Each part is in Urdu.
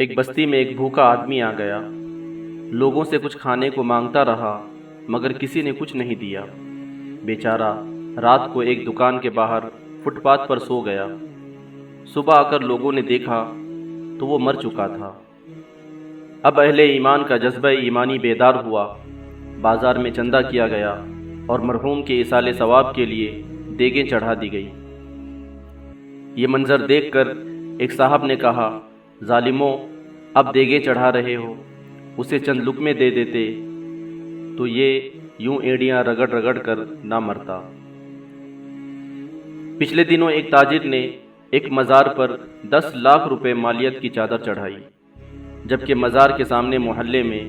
ایک بستی میں ایک بھوکا آدمی آ گیا۔ لوگوں سے کچھ کھانے کو مانگتا رہا مگر کسی نے کچھ نہیں دیا۔ بیچارہ رات کو ایک دکان کے باہر فٹ پاتھ پر سو گیا۔ صبح آ کر لوگوں نے دیکھا تو وہ مر چکا تھا۔ اب اہل ایمان کا جذبہ ایمانی بیدار ہوا۔ بازار میں چندہ کیا گیا اور مرحوم کے ایصال ثواب کے لیے دیگیں چڑھا دی گئی۔ یہ منظر دیکھ کر ایک صاحب نے کہا، ظالموں، اب دیگیں چڑھا رہے ہو، اسے چند لقمے دے دیتے تو یہ یوں اینڑیاں رگڑ رگڑ کر نہ مرتا۔ پچھلے دنوں ایک تاجر نے ایک مزار پر 10 لاکھ روپے مالیت کی چادر چڑھائی، جبکہ مزار کے سامنے محلے میں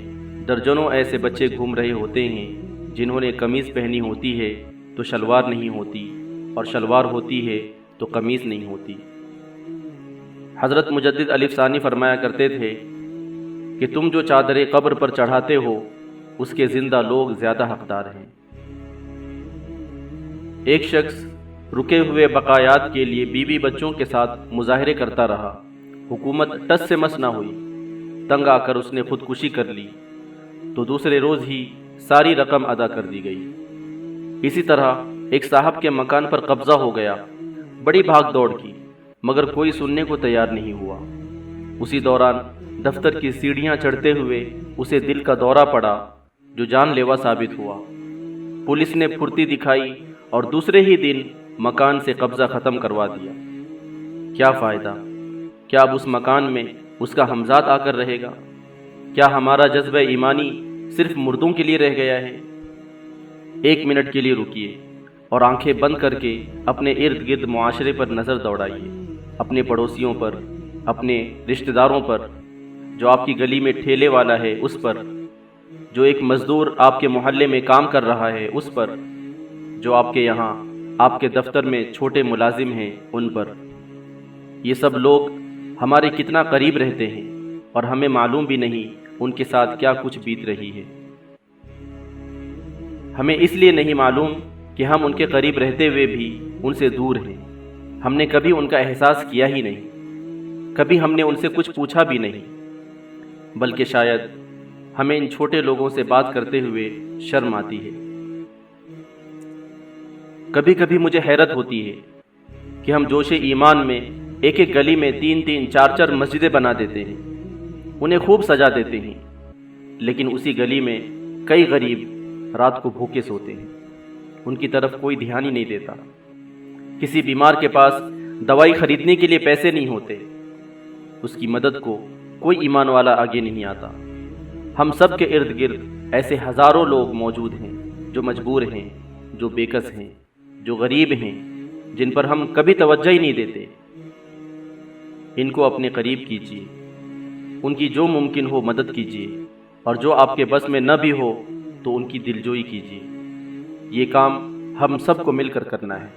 درجنوں ایسے بچے گھوم رہے ہوتے ہیں جنہوں نے قمیض پہنی ہوتی ہے تو شلوار نہیں ہوتی، اور شلوار ہوتی ہے تو قمیض نہیں ہوتی۔ حضرت مجدد الف ثانی فرمایا کرتے تھے کہ تم جو چادر قبر پر چڑھاتے ہو اس کے زندہ لوگ زیادہ حقدار ہیں۔ ایک شخص رکے ہوئے بقایات کے لیے بیوی بچوں کے ساتھ مظاہرے کرتا رہا۔ حکومت ٹس سے مس نہ ہوئی، تنگ آ کر اس نے خودکشی کر لی تو دوسرے روز ہی ساری رقم ادا کر دی گئی۔ اسی طرح ایک صاحب کے مکان پر قبضہ ہو گیا، بڑی بھاگ دوڑ کی مگر کوئی سننے کو تیار نہیں ہوا۔ اسی دوران دفتر کی سیڑھیاں چڑھتے ہوئے اسے دل کا دورہ پڑا جو جان لیوا ثابت ہوا۔ پولیس نے پھرتی دکھائی اور دوسرے ہی دن مکان سے قبضہ ختم کروا دیا۔ کیا فائدہ؟ کیا اب اس مکان میں اس کا ہمزاد آ کر رہے گا؟ کیا ہمارا جذبہ ایمانی صرف مردوں کے لیے رہ گیا ہے؟ 1 منٹ کے لیے رکیے اور آنکھیں بند کر کے اپنے ارد گرد معاشرے پر نظر دوڑائیے، اپنے پڑوسیوں پر، اپنے رشتہ داروں پر، جو آپ کی گلی میں ٹھیلے والا ہے اس پر، جو ایک مزدور آپ کے محلے میں کام کر رہا ہے اس پر، جو آپ کے یہاں آپ کے دفتر میں چھوٹے ملازم ہیں ان پر۔ یہ سب لوگ ہمارے کتنا قریب رہتے ہیں اور ہمیں معلوم بھی نہیں ان کے ساتھ کیا کچھ بیت رہی ہے۔ ہمیں اس لیے نہیں معلوم کہ ہم ان کے قریب رہتے ہوئے بھی ان سے دور ہیں۔ ہم نے کبھی ان کا احساس کیا ہی نہیں، کبھی ہم نے ان سے کچھ پوچھا بھی نہیں، بلکہ شاید ہمیں ان چھوٹے لوگوں سے بات کرتے ہوئے شرم آتی ہے۔ کبھی کبھی مجھے حیرت ہوتی ہے کہ ہم جوش ایمان میں ایک ایک گلی میں 3 4 مسجدیں بنا دیتے ہیں، انہیں خوب سجا دیتے ہیں، لیکن اسی گلی میں کئی غریب رات کو بھوکے سوتے ہیں، ان کی طرف کوئی دھیان ہی نہیں دیتا۔ کسی بیمار کے پاس دوائی خریدنے کے لیے پیسے نہیں ہوتے، اس کی مدد کو کوئی ایمان والا آگے نہیں آتا۔ ہم سب کے ارد گرد ایسے ہزاروں لوگ موجود ہیں جو مجبور ہیں، جو بےکس ہیں، جو غریب ہیں، جن پر ہم کبھی توجہ ہی نہیں دیتے۔ ان کو اپنے قریب کیجیے، ان کی جو ممکن ہو مدد کیجیے، اور جو آپ کے بس میں نہ بھی ہو تو ان کی دلجوئی کیجیے۔ یہ کام ہم سب کو مل کر کرنا ہے۔